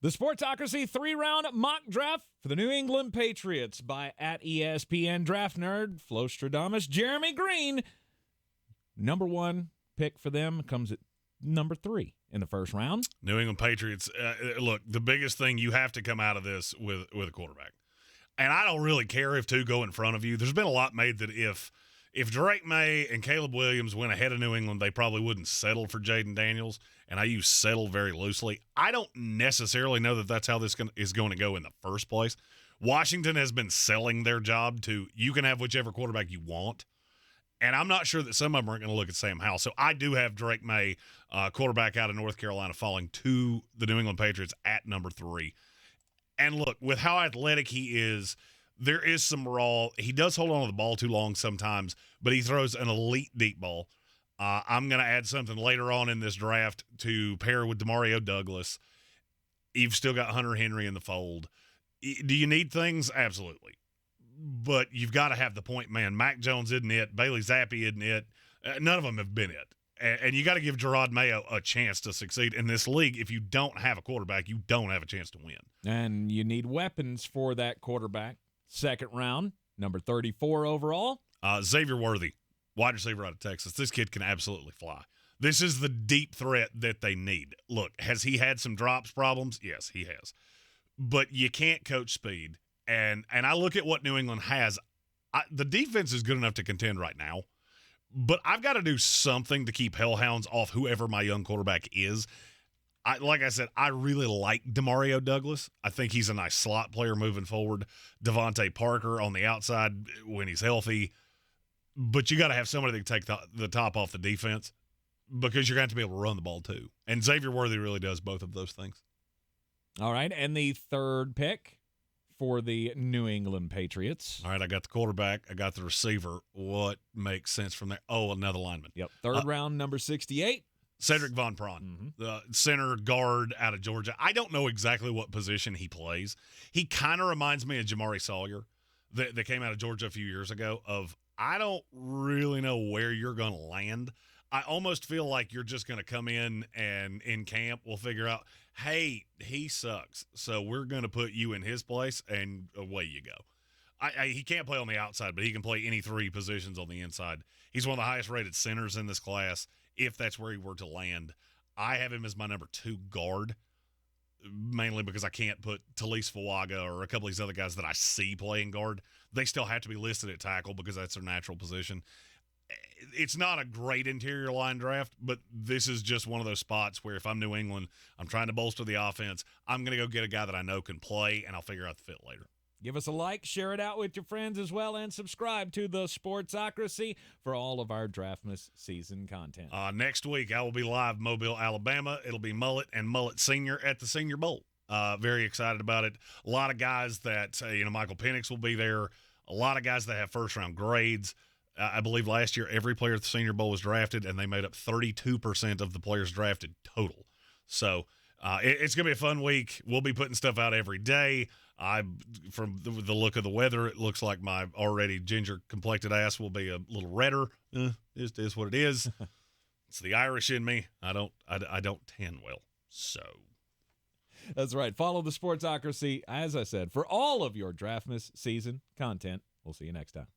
The Sportsocracy 3-round mock draft for the New England Patriots by @ESPN Draft Nerd, Flostradamus, Jeremy Greene. Number one pick for them comes at number 3 in the first round. New England Patriots, look, the biggest thing you have to come out of this with a quarterback. And I don't really care if two go in front of you. There's been a lot made that if Jerod Mayo and Caleb Williams went ahead of New England, they probably wouldn't settle for Jayden Daniels. And I use settle very loosely. I don't necessarily know that that's how this is going to go in the first place. Washington has been selling their job to you can have whichever quarterback you want. And I'm not sure that some of them aren't going to look at Sam Howell. So I do have Jerod Mayo, quarterback out of North Carolina, falling to the New England Patriots at number 3. And look, with how athletic he is, there is some raw. He does hold on to the ball too long sometimes, but he throws an elite deep ball. I'm going to add something later on in this draft to pair with Demario Douglas. You've still got Hunter Henry in the fold. Do you need things? Absolutely. But you've got to have the point man. Mac Jones isn't it. Bailey Zappi isn't it. None of them have been it. And you got to give Jerod Mayo a chance to succeed in this league. If you don't have a quarterback, you don't have a chance to win. And you need weapons for that quarterback. Second round, number 34 overall. Xavier Worthy, wide receiver out of Texas. This kid can absolutely fly. This is the deep threat that they need. Look, has he had some drops problems? Yes, he has. But you can't coach speed. And I look at what New England has. The defense is good enough to contend right now. But I've got to do something to keep hellhounds off whoever my young quarterback is. Like I said, I really like Demario Douglas. I think he's a nice slot player moving forward. Devontae Parker on the outside when he's healthy. But you got to have somebody that can take the top off the defense because you're going to have to be able to run the ball too. And Xavier Worthy really does both of those things. All right, and the third pick for the New England Patriots. All right, I got the quarterback. I got the receiver. What makes sense from there? Oh, another lineman. Yep, third round, number 68. Cedric Von Prawn, the center guard out of Georgia. I don't know exactly what position he plays. He kind of reminds me of Jamari Sawyer that came out of Georgia a few years ago of I don't really know where you're going to land. I almost feel like you're just going to come in and in camp we'll figure out, hey, he sucks, so we're going to put you in his place, and away you go. He can't play on the outside, but he can play any 3 positions on the inside. He's one of the highest-rated centers in this class, if that's where he were to land. I have him as my number 2 guard, mainly because I can't put Talise Fuaga or a couple of these other guys that I see playing guard. They still have to be listed at tackle because that's their natural position. It's not a great interior line draft, but this is just one of those spots where if I'm New England, I'm trying to bolster the offense, I'm going to go get a guy that I know can play, and I'll figure out the fit later. Give us a like, share it out with your friends as well, and subscribe to the Sportsocracy for all of our Draftmas season content. Next week, I will be live Mobile, Alabama. It'll be Mullet and Mullet Senior at the Senior Bowl. Very excited about it. A lot of guys that, Michael Penix will be there. A lot of guys that have first-round grades. I believe last year every player at the Senior Bowl was drafted, and they made up 32% of the players drafted total. So it's going to be a fun week. We'll be putting stuff out every day. From the look of the weather, it looks like my already ginger-complected ass will be a little redder. It is what it is. It's the Irish in me. I don't tan well. So that's right. Follow the Sportsocracy, as I said, for all of your Draftmas season content. We'll see you next time.